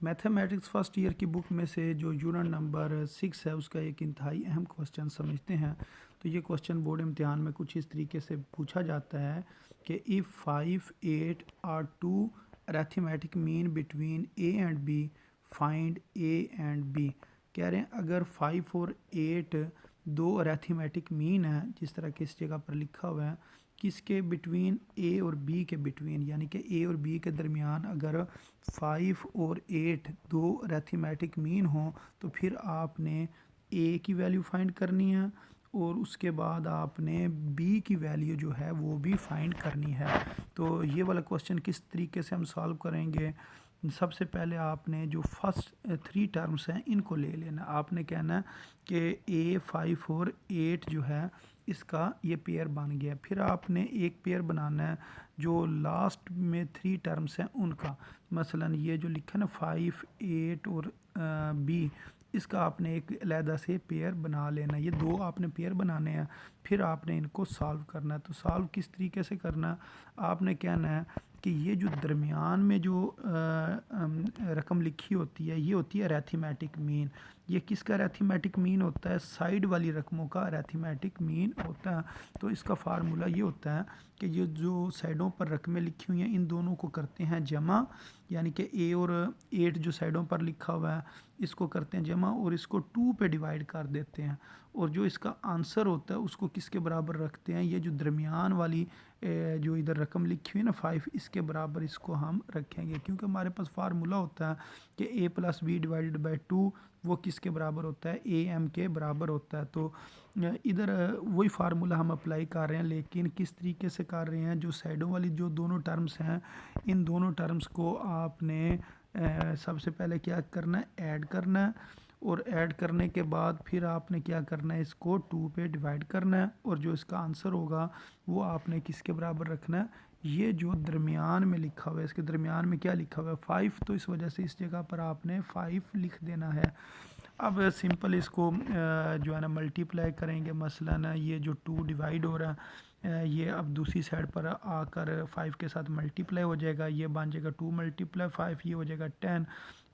Mathematics first year की book में से जो यूनिट नंबर 6 है उसका एक इंतहाई अहम क्वेश्चन समझते हैं। तो ये क्वेश्चन बोर्ड इम्तिहान में कुछ इस तरीके से पूछा जाता है कि if 5 8 are two arithmetic mean between A and B, find A and B. कह रहे हैं अगर 5 और 8 दो अरेथमेटिक मीन है, जिस तरह के इस जगह पर लिखा हुआ है, किसके बिटवीन, ए और बी के बिटवीन, यानी कि ए और बी के दरमियान अगर 5 और 8 दो अरेथमेटिक मीन हो तो फिर आपने ए की वैल्यू फाइंड करनी है और उसके बाद आपने बी की वैल्यू जो है वो भी फाइंड करनी है। तो ये वाला क्वेश्चन किस तरीके से हम सॉल्व करेंगे। सबसे पहले आपने जो फर्स्ट 3 टर्म्स हैं इनको ले लेना। आपने कहना है कि ए 5 और 8 जो है इसका ये पेयर बन गया। फिर आपने एक पेयर बनाना है जो लास्ट में 3 टर्म्स हैं उनका। मसलन ये जो लिखा है ना 5 8 और बी, इसका आपने एक अलहदा से पेयर बना लेना। ये दो आपने पेयर बनाने हैं, फिर आपने इनको सॉल्व करना है। तो सॉल्व किस तरीके से करना, आपने कहना है कि ये जो दरमियान में जो रकम लिखी होती है ये होती है अरेथमेटिक मीन। ये किसका अरेथमेटिक मीन होता है, साइड वाली रकमों का अरेथमेटिक मीन होता है। तो इसका फार्मूला ये होता है कि ये जो साइडों पर रकमें लिखी हुई हैं इन दोनों को करते हैं जमा, यानी कि ए और 8 जो साइडों पर लिखा हुआ है इसको करते हैं जमा और इसको 2 पे डिवाइड कर देते हैं। और जो इसका आंसर होता है उसको किसके बराबर रखते हैं, ये जो दरमियान वाली जो इधर रकम लिखी हुई है ना 5, इसके बराबर इसको हम रखेंगे। क्योंकि हमारे पास फार्मूला होता है कि a plus B divided by 2 वो किसके बराबर होता है, ए एम के बराबर होता है। तो इधर वही फार्मूला हम अप्लाई कर रहे हैं, लेकिन किस तरीके से कर रहे हैं, जो साइडों वाली जो दोनों टर्म्स हैं इन दोनों टर्म्स को आपने सबसे पहले क्या करना है, ऐड करना है। और ऐड करने के बाद फिर आपने क्या करना है, इसको 2 पे डिवाइड करना है और जो इसका आंसर होगा वो आपने किसके बराबर रखना है, ये जो दरमियान में लिखा हुआ है, इसके दरमियान में क्या लिखा हुआ है 5, तो इस वजह से इस जगह पर आपने 5 लिख देना है। अब सिंपल इसको जो है ना मल्टीप्लाई करेंगे। मसलन ये जो 2 डिवाइड हो रहा है ये अब दूसरी साइड पर आकर 5 के साथ मल्टीप्लाई हो जाएगा, ये बन जाएगा 2 मल्टीप्लाई 5, ये हो जाएगा 10।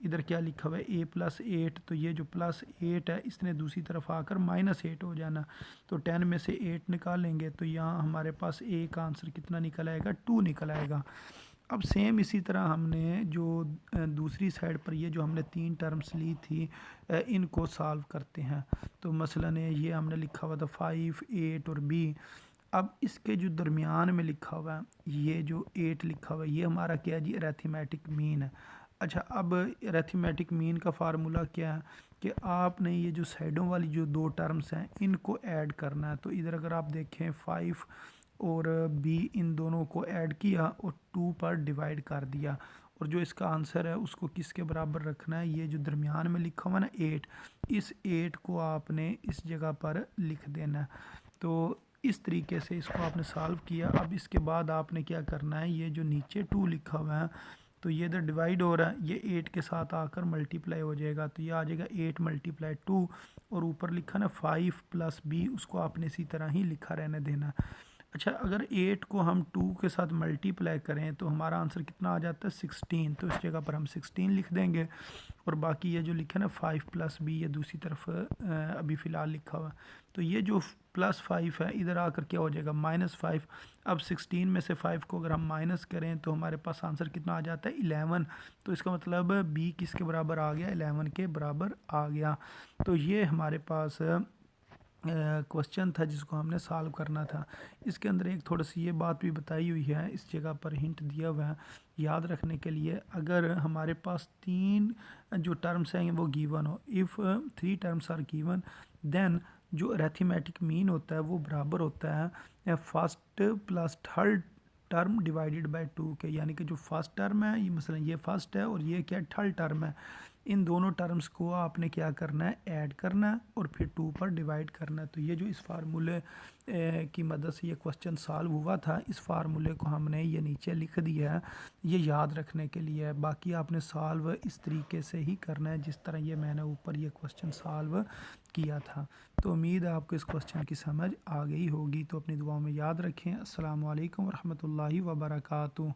इधर क्या लिखा हुआ है a प्लस 8, तो ये जो प्लस 8 है इसने दूसरी तरफ आकर -8 हो जाना। तो 10 में से 8 निकालेंगे तो यहाँ हमारे पास a का आंसर कितना निकल आएगा, 2 निकल आएगा। अब सेम इसी तरह हमने जो दूसरी साइड पर ये जो हमने 3 टर्म्स ली थी इनको सॉल्व करते हैं। तो मसलन ये हमने लिखा हुआ था 5 8 और b। अब इसके जो दरमियान में लिखा हुआ है ये जो 8 लिखा हुआ है ये हमारा क्या है जी, अरेथमेटिक मीन है। अच्छा, अब अरेथमेटिक मीन का फार्मूला क्या है कि आपने ये जो साइडों वाली जो 2 टर्म्स हैं इनको ऐड करना है। तो इधर अगर आप देखें 5 और बी, इन दोनों को ऐड किया और 2 पर डिवाइड कर दिया और जो इसका आंसर है उसको किसके बराबर रखना है, ये जो दरमियान में लिखा हुआ ना 8, इस 8 को आपने इस जगह पर लिख देना है। तो इस तरीके से इसको आपने सॉल्व किया। अब इसके बाद आपने क्या करना है, ये जो नीचे 2 लिखा हुआ है तो ये इधर डिवाइड हो रहा है, ये 8 के साथ आकर मल्टीप्लाई हो जाएगा। तो ये आ जाएगा 8 मल्टीप्लाई 2 और ऊपर लिखा ना 5 प्लस बी, उसको आपने इसी तरह ही लिखा रहने देना। अच्छा, अगर 8 को हम 2 के साथ मल्टीप्लाई करें तो हमारा आंसर कितना आ जाता है 16, तो इस जगह पर हम 16 लिख देंगे। और बाकी ये जो लिखा है ना 5 प्लस बी, ये दूसरी तरफ अभी फ़िलहाल लिखा हुआ। तो ये जो प्लस 5 है इधर आकर क्या हो जाएगा -5। अब 16 में से 5 को अगर हम माइनस करें तो हमारे पास आंसर कितना आ जाता है 11। तो इसका मतलब बी किसके बराबर आ गया, 11 के बराबर आ गया। तो ये हमारे पास क्वेश्चन था जिसको हमने सॉल्व करना था। इसके अंदर एक थोड़ी सी ये बात भी बताई हुई है, इस जगह पर हिंट दिया हुआ है याद रखने के लिए। अगर हमारे पास 3 जो टर्म्स हैं वो गिवन हो, if 3 terms are given, then जो अरेथमेटिक मीन होता है वो बराबर होता है first plus third term divided by 2 के। यानी कि जो फर्स्ट टर्म है ये मसलन ये फर्स्ट है और ये क्या थर्ड टर्म है, इन दोनों टर्म्स को आपने क्या करना है, ऐड करना है और फिर 2 पर डिवाइड करना है। तो ये जो इस फार्मूले की मदद से ये क्वेश्चन सॉल्व हुआ था, इस फार्मूले को हमने ये नीचे लिख दिया है ये याद रखने के लिए। बाकी आपने सॉल्व इस तरीके से ही करना है जिस तरह ये मैंने ऊपर ये क्वेश्चन सॉल्व किया था। तो उम्मीद है आपको इस क्वेश्चन की समझ आ गई होगी। तो अपनी दुआओं में याद रखें। अस्सलाम वालेकुम रहमतुल्लाहि व बरकातुहू।